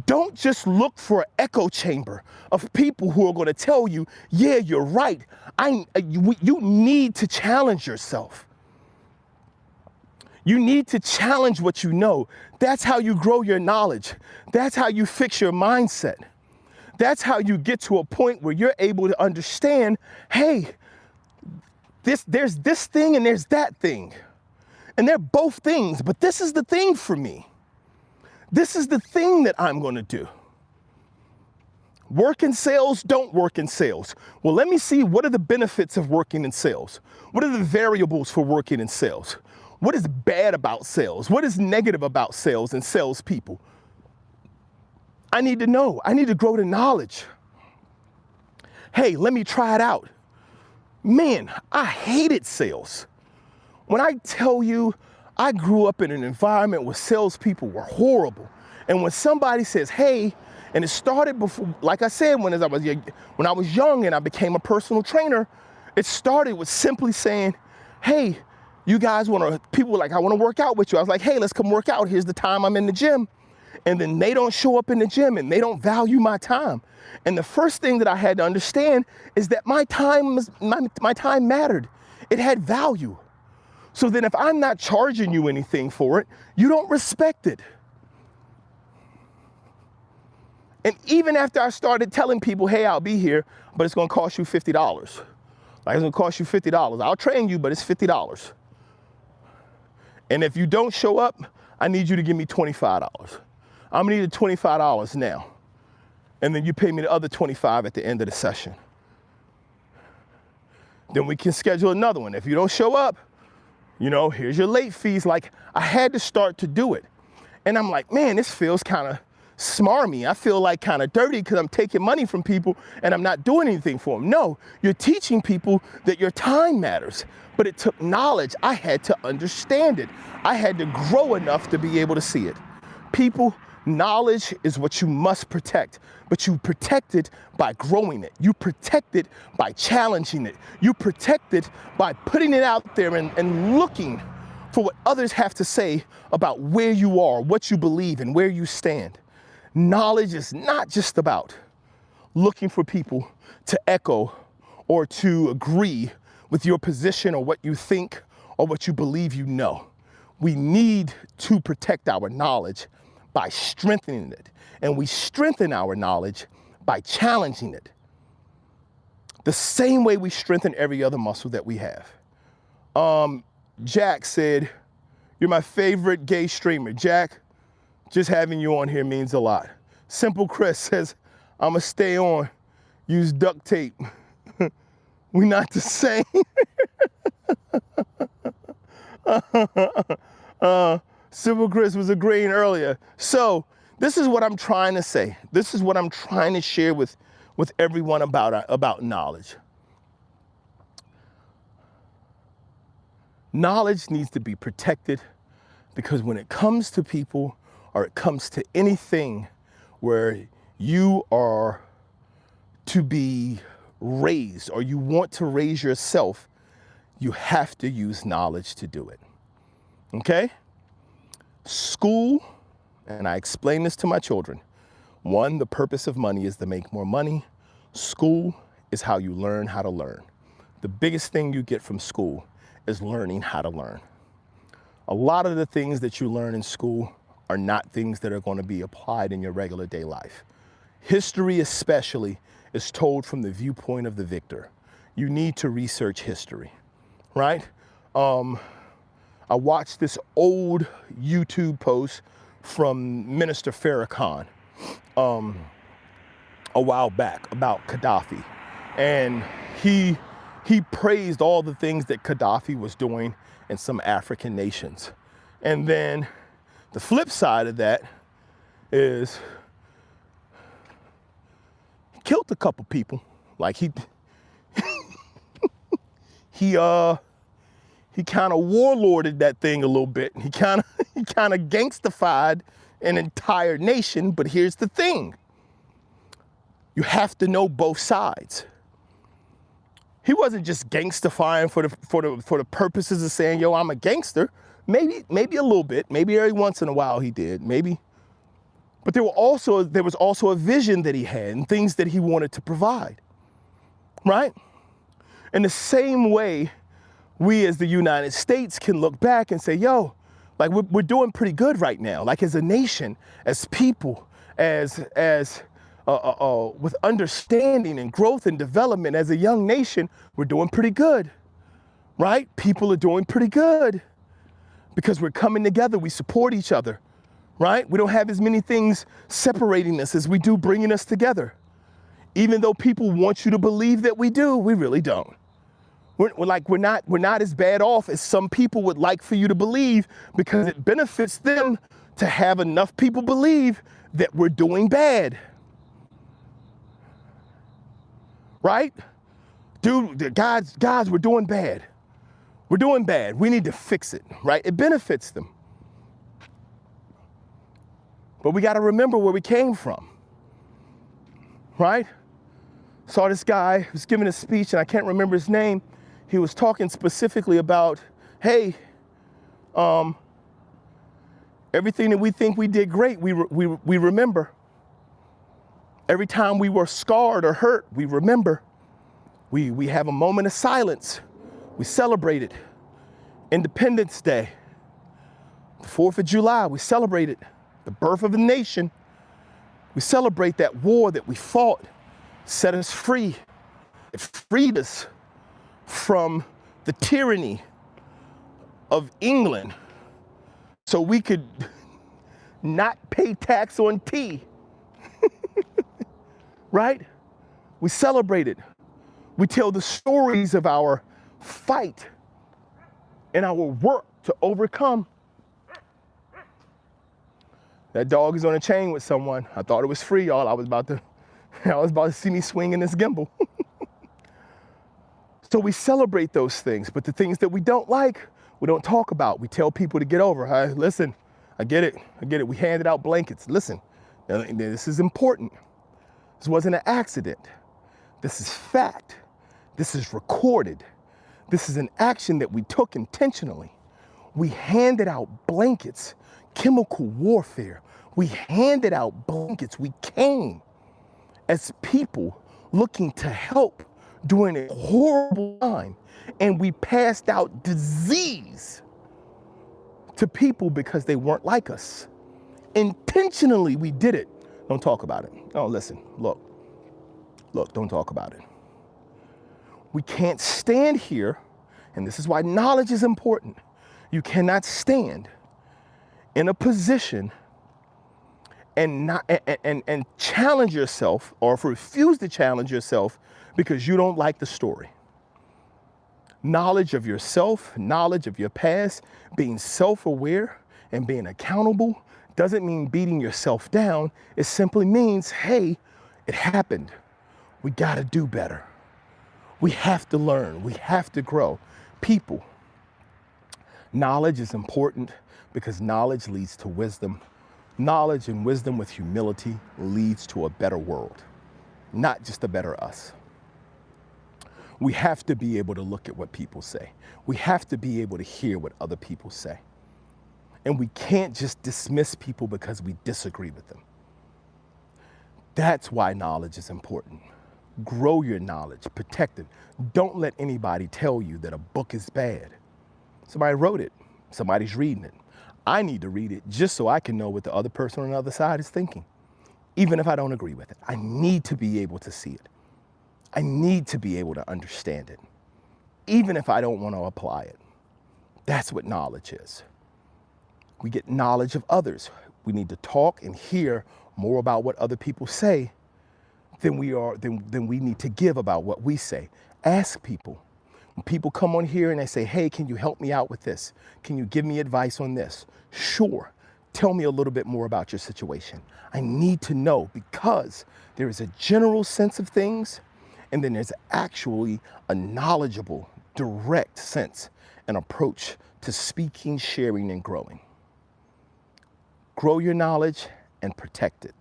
Don't just look for an echo chamber of people who are going to tell you, yeah, you're right. You need to challenge yourself. You need to challenge what you know. That's how you grow your knowledge. That's how you fix your mindset. That's how you get to a point where you're able to understand, hey, there's this thing and there's that thing. And they're both things, but this is the thing for me. This is the thing that I'm going to do. Work in sales, don't work in sales. Well, let me see, what are the benefits of working in sales? What are the variables for working in sales? What is bad about sales? What is negative about sales and salespeople? I need to know. I need to grow the knowledge. Hey, let me try it out. Man, I hated sales. When I tell you, I grew up in an environment where salespeople were horrible. And when somebody says, hey, and it started before, like I said, when I was young and I became a personal trainer, it started with simply saying, hey, you guys people were like, I want to work out with you. I was like, hey, let's come work out. Here's the time I'm in the gym. And then they don't show up in the gym and they don't value my time. And the first thing that I had to understand is that my time mattered. It had value. So then if I'm not charging you anything for it, you don't respect it. And even after I started telling people, hey, I'll be here, but it's going to cost you $50. Like, it's going to cost you $50. I'll train you, but it's $50. And if you don't show up, I need you to give me $25. I'm going to need the $25 now. And then you pay me the other $25 at the end of the session. Then we can schedule another one. If you don't show up, here's your late fees. Like, I had to start to do it. And I'm like, man, this feels kind of smarmy. I feel like kind of dirty because I'm taking money from people and I'm not doing anything for them. No, you're teaching people that your time matters. But it took knowledge. I had to understand it. I had to grow enough to be able to see it. People, knowledge is what you must protect, but you protect it by growing it. You protect it by challenging it. You protect it by putting it out there and looking for what others have to say about where you are, what you believe, and where you stand. Knowledge is not just about looking for people to echo or to agree with your position or what you think or what you believe you know. We need to protect our knowledge by strengthening it. And we strengthen our knowledge by challenging it. The same way we strengthen every other muscle that we have. Jack said, you're my favorite gay streamer. Jack, just having you on here means a lot. Simple Chris says, I'ma stay on. Use duct tape. We not the same. Simple Chris was agreeing earlier. So this is what I'm trying to say. This is what I'm trying to share with everyone about knowledge. Knowledge needs to be protected because when it comes to people or it comes to anything where you are to be raised or you want to raise yourself, you have to use knowledge to do it. Okay? School, and I explain this to my children. One, the purpose of money is to make more money. School is how you learn how to learn. The biggest thing you get from school is learning how to learn. A lot of the things that you learn in school are not things that are going to be applied in your regular day life. History especially is told from the viewpoint of the victor. You need to research history, right? I watched this old YouTube post from Minister Farrakhan a while back about Gaddafi. And he praised all the things that Gaddafi was doing in some African nations. And then the flip side of that is he killed a couple people. Like he kind of warlorded that thing a little bit. He kind of gangstified an entire nation. But here's the thing. You have to know both sides. He wasn't just gangstifying for the purposes of saying, yo, I'm a gangster. Maybe a little bit. Maybe every once in a while he did. Maybe. But there was also a vision that he had and things that he wanted to provide. Right? In the same way, we as the United States can look back and say, yo, like we're doing pretty good right now. Like as a nation, as people, as with understanding and growth and development as a young nation, we're doing pretty good, right? People are doing pretty good because we're coming together. We support each other, right? We don't have as many things separating us as we do bringing us together. Even though people want you to believe that we do, we really don't. We're not as bad off as some people would like for you to believe, because it benefits them to have enough people believe that we're doing bad. Right? Dude, guys, we're doing bad. We're doing bad. We need to fix it, right? It benefits them. But we got to remember where we came from, right? Saw this guy who was giving a speech, and I can't remember his name. He was talking specifically about, hey, everything that we think we did great, we remember. Every time we were scarred or hurt, we remember. We have a moment of silence. We celebrate it. Independence Day, the 4th of July, we celebrate it. The birth of a nation. We celebrate that war that we fought, set us free. It freed us from the tyranny of England so we could not pay tax on tea. Right? We celebrate it. We tell the stories of our fight and our work to overcome. That dog is on a chain with someone. I thought it was free, y'all. I was about to see me swinging this gimbal. So we celebrate those things, but the things that we don't like, we don't talk about. We tell people to get over. Hey, listen, I get it. We handed out blankets. Listen, this is important. This wasn't an accident. This is fact. This is recorded. This is an action that we took intentionally. We handed out blankets, chemical warfare. We handed out blankets. We came as people looking to help during a horrible time, and we passed out disease to people because they weren't like us. Intentionally, we did it. Don't talk about it. Oh, listen, look, don't talk about it. We can't stand here, and this is why knowledge is important. You cannot stand in a position and challenge yourself, or refuse to challenge yourself because you don't like the story. Knowledge of yourself, knowledge of your past, being self-aware and being accountable doesn't mean beating yourself down. It simply means, hey, it happened. We got to do better. We have to learn. We have to grow. People, knowledge is important because knowledge leads to wisdom. Knowledge and wisdom with humility leads to a better world. not just a better us. We have to be able to look at what people say. We have to be able to hear what other people say. And we can't just dismiss people because we disagree with them. That's why knowledge is important. Grow your knowledge, protect it. Don't let anybody tell you that a book is bad. Somebody wrote it, somebody's reading it. I need to read it just so I can know what the other person on the other side is thinking. Even if I don't agree with it, I need to be able to see it. I need to be able to understand it, even if I don't want to apply it. That's what knowledge is. We get knowledge of others. We need to talk and hear more about what other people say than we need to give about what we say. Ask people. When people come on here and they say, hey, can you help me out with this? Can you give me advice on this? Sure. Tell me a little bit more about your situation. I need to know, because there is a general sense of things, and then there's actually a knowledgeable, direct sense and approach to speaking, sharing, and growing. Grow your knowledge and protect it.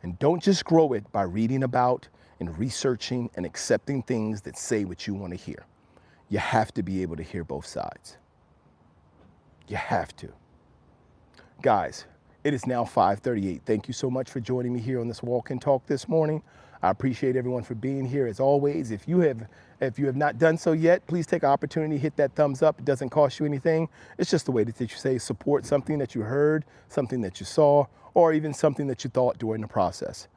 And don't just grow it by reading about and researching and accepting things that say what you want to hear. You have to be able to hear both sides. You have to. Guys, it is now 5:38. Thank you so much for joining me here on this walk and talk this morning. I appreciate everyone for being here. As always, if you have not done so yet, please take an opportunity, hit that thumbs up. It doesn't cost you anything. It's just a way that you say support something that you heard, something that you saw, or even something that you thought during the process.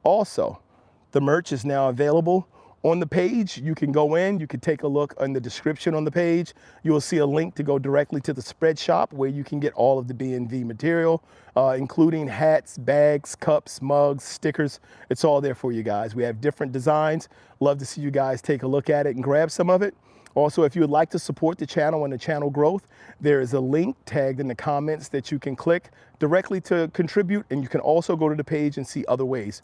Also, the merch is now available on the page. You can go in, you can take a look in the description on the page. You will see a link to go directly to the spread shop where you can get all of the BNV material, including hats, bags, cups, mugs, stickers. It's all there for you guys. We have different designs. Love to see you guys take a look at it and grab some of it. Also, if you would like to support the channel and the channel growth, there is a link tagged in the comments that you can click directly to contribute, and you can also go to the page and see other ways.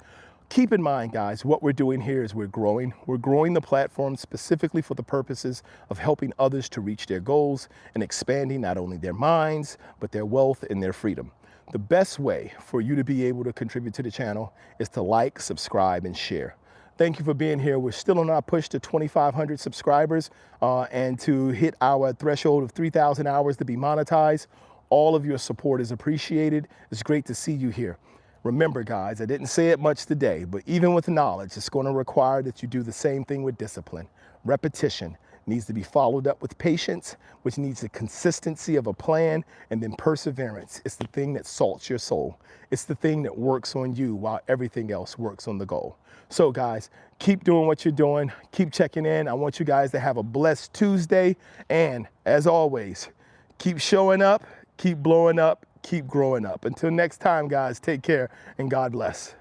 Keep in mind, guys, what we're doing here is we're growing. We're growing the platform specifically for the purposes of helping others to reach their goals and expanding not only their minds, but their wealth and their freedom. The best way for you to be able to contribute to the channel is to like, subscribe, and share. Thank you for being here. We're still on our push to 2,500 subscribers and to hit our threshold of 3,000 hours to be monetized. All of your support is appreciated. It's great to see you here. Remember, guys, I didn't say it much today, but even with knowledge, it's going to require that you do the same thing with discipline. Repetition needs to be followed up with patience, which needs the consistency of a plan, and then perseverance. It's the thing that salts your soul. It's the thing that works on you while everything else works on the goal. So, guys, keep doing what you're doing. Keep checking in. I want you guys to have a blessed Tuesday. And as always, keep showing up, keep blowing up, keep growing up. Until next time, guys, take care and God bless.